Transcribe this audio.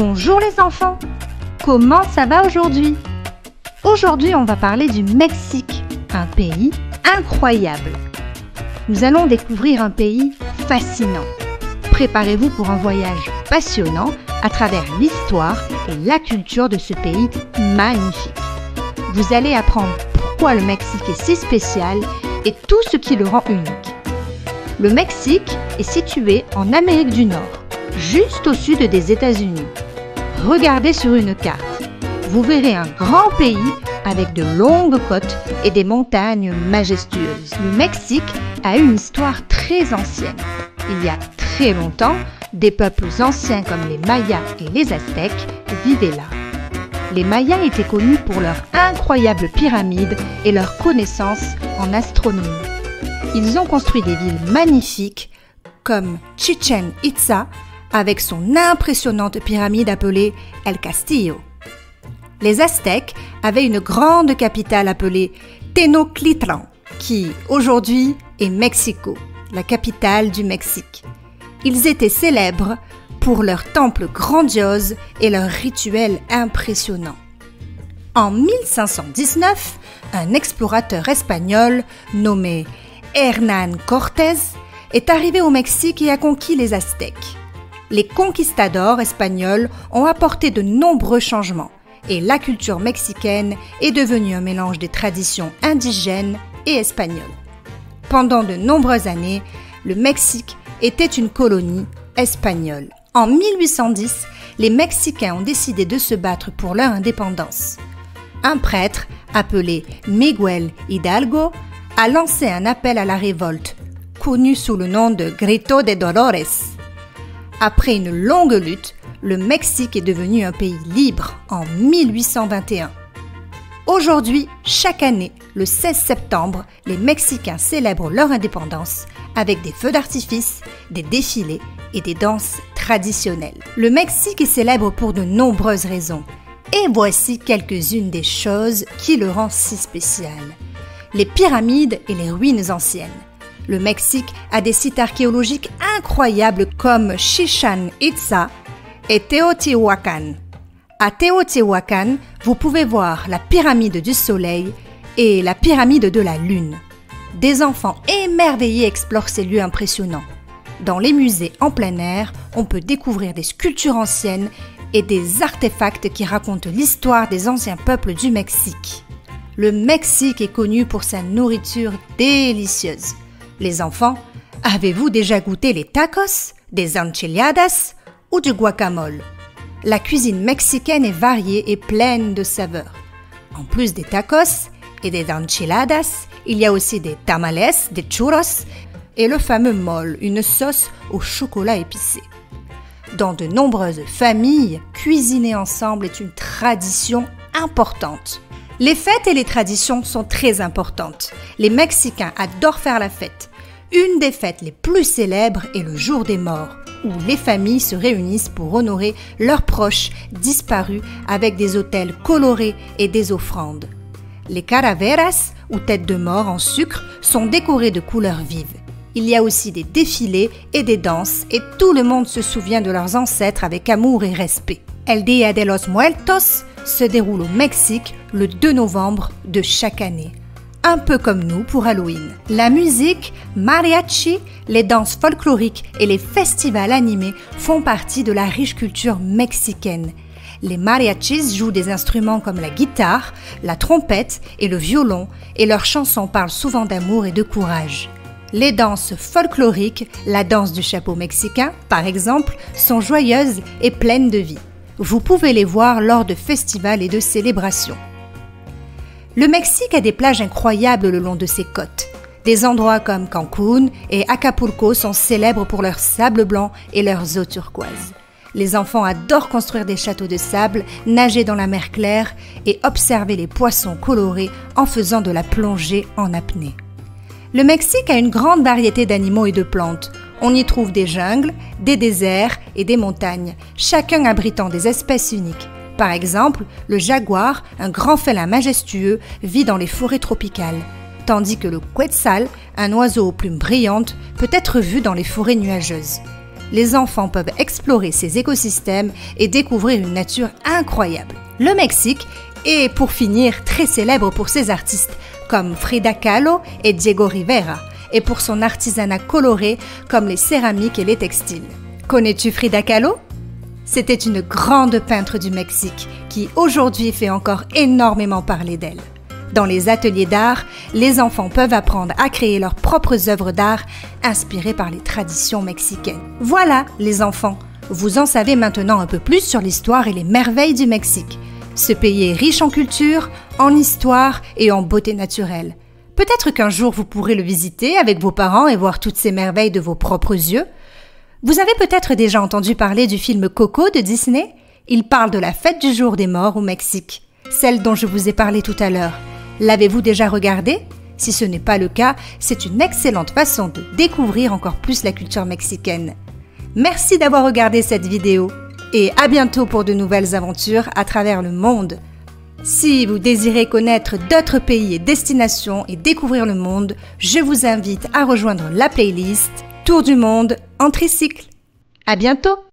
Bonjour les enfants, comment ça va aujourd'hui? Aujourd'hui, on va parler du Mexique, un pays incroyable. Nous allons découvrir un pays fascinant. Préparez-vous pour un voyage passionnant à travers l'histoire et la culture de ce pays magnifique. Vous allez apprendre pourquoi le Mexique est si spécial et tout ce qui le rend unique. Le Mexique est situé en Amérique du Nord, juste au sud des États-Unis. Regardez sur une carte. Vous verrez un grand pays avec de longues côtes et des montagnes majestueuses. Le Mexique a une histoire très ancienne. Il y a très longtemps, des peuples anciens comme les Mayas et les Aztèques vivaient là. Les Mayas étaient connus pour leurs incroyables pyramides et leurs connaissances en astronomie. Ils ont construit des villes magnifiques comme Chichén Itzá avec son impressionnante pyramide appelée El Castillo. Les Aztèques avaient une grande capitale appelée Tenochtitlan, qui aujourd'hui est Mexico, la capitale du Mexique. Ils étaient célèbres pour leurs temples grandioses et leurs rituels impressionnants. En 1519, un explorateur espagnol nommé Hernán Cortés est arrivé au Mexique et a conquis les Aztèques. Les conquistadors espagnols ont apporté de nombreux changements et la culture mexicaine est devenue un mélange des traditions indigènes et espagnoles. Pendant de nombreuses années, le Mexique était une colonie espagnole. En 1810, les Mexicains ont décidé de se battre pour leur indépendance. Un prêtre, appelé Miguel Hidalgo, a lancé un appel à la révolte, connu sous le nom de Grito de Dolores. Après une longue lutte, le Mexique est devenu un pays libre en 1821. Aujourd'hui, chaque année, le 16 septembre, les Mexicains célèbrent leur indépendance avec des feux d'artifice, des défilés et des danses traditionnelles. Le Mexique est célèbre pour de nombreuses raisons. Et voici quelques-unes des choses qui le rendent si spécial. Les pyramides et les ruines anciennes. Le Mexique a des sites archéologiques incroyables comme Chichén Itzá et Teotihuacan. À Teotihuacan, vous pouvez voir la pyramide du Soleil et la pyramide de la Lune. Des enfants émerveillés explorent ces lieux impressionnants. Dans les musées en plein air, on peut découvrir des sculptures anciennes et des artefacts qui racontent l'histoire des anciens peuples du Mexique. Le Mexique est connu pour sa nourriture délicieuse. Les enfants, avez-vous déjà goûté les tacos, des enchiladas ou du guacamole? La cuisine mexicaine est variée et pleine de saveurs. En plus des tacos et des enchiladas, il y a aussi des tamales, des churros et le fameux mole, une sauce au chocolat épicé. Dans de nombreuses familles, cuisiner ensemble est une tradition importante. Les fêtes et les traditions sont très importantes. Les Mexicains adorent faire la fête. Une des fêtes les plus célèbres est le Jour des Morts, où les familles se réunissent pour honorer leurs proches disparus avec des autels colorés et des offrandes. Les calaveras, ou têtes de mort en sucre, sont décorées de couleurs vives. Il y a aussi des défilés et des danses et tout le monde se souvient de leurs ancêtres avec amour et respect. El Día de los Muertos se déroule au Mexique le 2 novembre de chaque année. Un peu comme nous pour Halloween. La musique, mariachi, les danses folkloriques et les festivals animés font partie de la riche culture mexicaine. Les mariachis jouent des instruments comme la guitare, la trompette et le violon et leurs chansons parlent souvent d'amour et de courage. Les danses folkloriques, la danse du chapeau mexicain par exemple, sont joyeuses et pleines de vie. Vous pouvez les voir lors de festivals et de célébrations. Le Mexique a des plages incroyables le long de ses côtes. Des endroits comme Cancún et Acapulco sont célèbres pour leur sable blanc et leurs eaux turquoises. Les enfants adorent construire des châteaux de sable, nager dans la mer claire et observer les poissons colorés en faisant de la plongée en apnée. Le Mexique a une grande variété d'animaux et de plantes. On y trouve des jungles, des déserts et des montagnes, chacun abritant des espèces uniques. Par exemple, le jaguar, un grand félin majestueux, vit dans les forêts tropicales, tandis que le quetzal, un oiseau aux plumes brillantes, peut être vu dans les forêts nuageuses. les enfants peuvent explorer ces écosystèmes et découvrir une nature incroyable. Le Mexique est, pour finir, très célèbre pour ses artistes comme Frida Kahlo et Diego Rivera, et pour son artisanat coloré comme les céramiques et les textiles. Connais-tu Frida Kahlo? C'était une grande peintre du Mexique qui aujourd'hui fait encore énormément parler d'elle. Dans les ateliers d'art, les enfants peuvent apprendre à créer leurs propres œuvres d'art inspirées par les traditions mexicaines. Voilà les enfants, vous en savez maintenant un peu plus sur l'histoire et les merveilles du Mexique. Ce pays est riche en culture, en histoire et en beauté naturelle. Peut-être qu'un jour vous pourrez le visiter avec vos parents et voir toutes ces merveilles de vos propres yeux. Vous avez peut-être déjà entendu parler du film Coco de Disney? Il parle de la fête du jour des morts au Mexique, celle dont je vous ai parlé tout à l'heure. L'avez-vous déjà regardé? Si ce n'est pas le cas, c'est une excellente façon de découvrir encore plus la culture mexicaine. Merci d'avoir regardé cette vidéo et à bientôt pour de nouvelles aventures à travers le monde. Si vous désirez connaître d'autres pays et destinations et découvrir le monde, je vous invite à rejoindre la playlist Tour du monde en tricycle. À bientôt!